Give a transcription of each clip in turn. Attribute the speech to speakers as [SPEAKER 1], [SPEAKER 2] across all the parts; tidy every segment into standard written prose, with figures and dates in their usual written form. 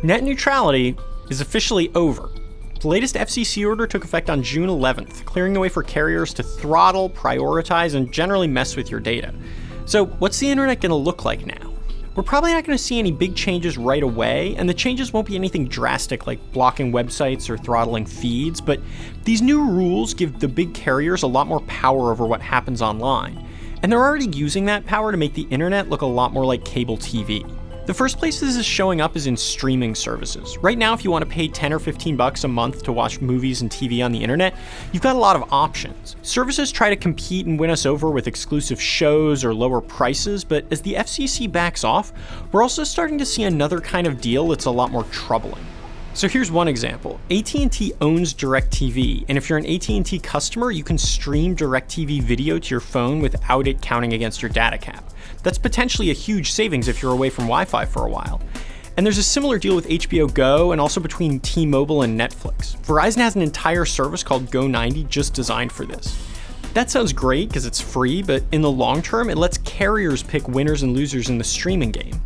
[SPEAKER 1] Net neutrality is officially over. The latest FCC order took effect on June 11th, clearing the way for carriers to throttle, prioritize, and generally mess with your data. So what's the internet going to look like now? We're probably not going to see any big changes right away, and the changes won't be anything drastic like blocking websites or throttling feeds, but these new rules give the big carriers a lot more power over what happens online. And they're already using that power to make the internet look a lot more like cable TV. The first place this is showing up is in streaming services. Right now, if you want to pay $10 or $15 a month to watch movies and TV on the internet, you've got a lot of options. Services try to compete and win us over with exclusive shows or lower prices, but as the FCC backs off, we're also starting to see another kind of deal that's a lot more troubling. So here's one example. AT&T owns DirecTV, and if you're an AT&T customer, you can stream DirecTV video to your phone without it counting against your data cap. That's potentially a huge savings if you're away from Wi-Fi for a while. And there's a similar deal with HBO Go and also between T-Mobile and Netflix. Verizon has an entire service called Go90 just designed for this. That sounds great because it's free, but in the long term, it lets carriers pick winners and losers in the streaming game.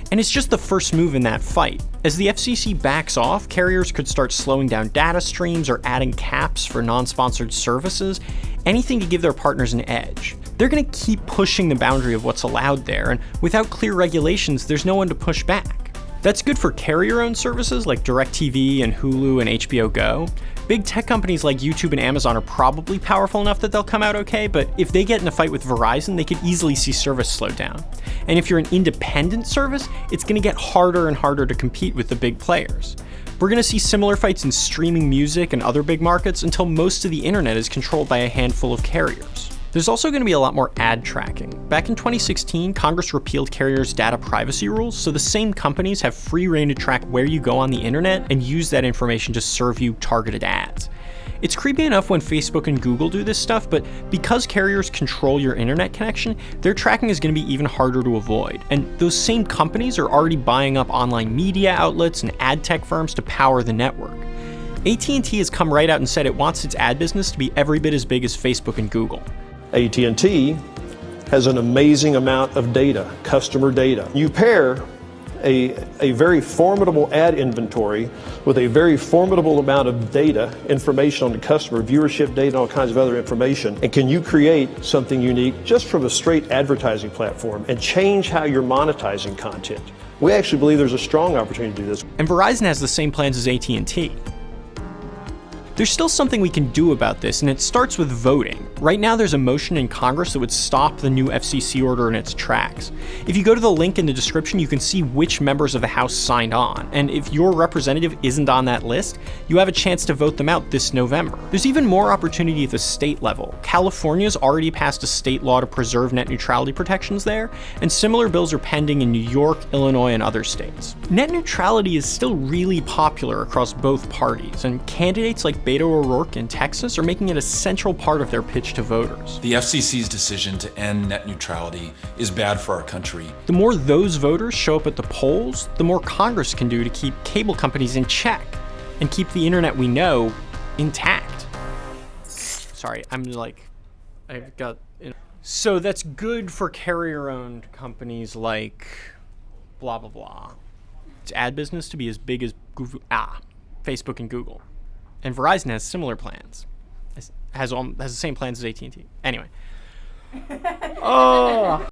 [SPEAKER 1] And it's just the first move in that fight. As the FCC backs off, carriers could start slowing down data streams or adding caps for non-sponsored services, anything to give their partners an edge. They're going to keep pushing the boundary of what's allowed there, and without clear regulations, there's no one to push back. That's good for carrier-owned services like DirecTV and Hulu and HBO Go. Big tech companies like YouTube and Amazon are probably powerful enough that they'll come out okay, but if they get in a fight with Verizon, they could easily see service slow down. And if you're an independent service, it's going to get harder and harder to compete with the big players. We're going to see similar fights in streaming music and other big markets until most of the internet is controlled by a handful of carriers. There's also going to be a lot more ad tracking. Back in 2016, Congress repealed carriers' data privacy rules, so the same companies have free rein to track where you go on the internet and use that information to serve you targeted ads. It's creepy enough when Facebook and Google do this stuff, but because carriers control your internet connection, their tracking is going to be even harder to avoid. And those same companies are already buying up online media outlets and ad tech firms to power the network. AT&T has come right out and said it wants its ad business to be every bit as big as Facebook and Google.
[SPEAKER 2] AT&T has an amazing amount of data, customer data. You pair a very formidable ad inventory with a very formidable amount of data, information on the customer, viewership data, all kinds of other information, and can you create something unique just from a straight advertising platform and change how you're monetizing content? We actually believe there's a strong opportunity to do this.
[SPEAKER 1] And Verizon has the same plans as AT&T. There's still something we can do about this, and it starts with voting. Right now there's a motion in Congress that would stop the new FCC order in its tracks. If you go to the link in the description, you can see which members of the House signed on, and if your representative isn't on that list, you have a chance to vote them out this November. There's even more opportunity at the state level. California's already passed a state law to preserve net neutrality protections there, and similar bills are pending in New York, Illinois, and other states. Net neutrality is still really popular across both parties, and candidates like Beto O'Rourke in Texas are making it a central part of their pitch to voters.
[SPEAKER 3] The FCC's decision to end net neutrality is bad for our country.
[SPEAKER 1] The more those voters show up at the polls, the more Congress can do to keep cable companies in check and keep the internet we know intact. Sorry, I've got... So that's good for carrier-owned companies like blah, blah, blah. It's ad business to be as big as Facebook and Google. And Verizon has similar plans. Has the same plans as AT&T. Anyway. Oh.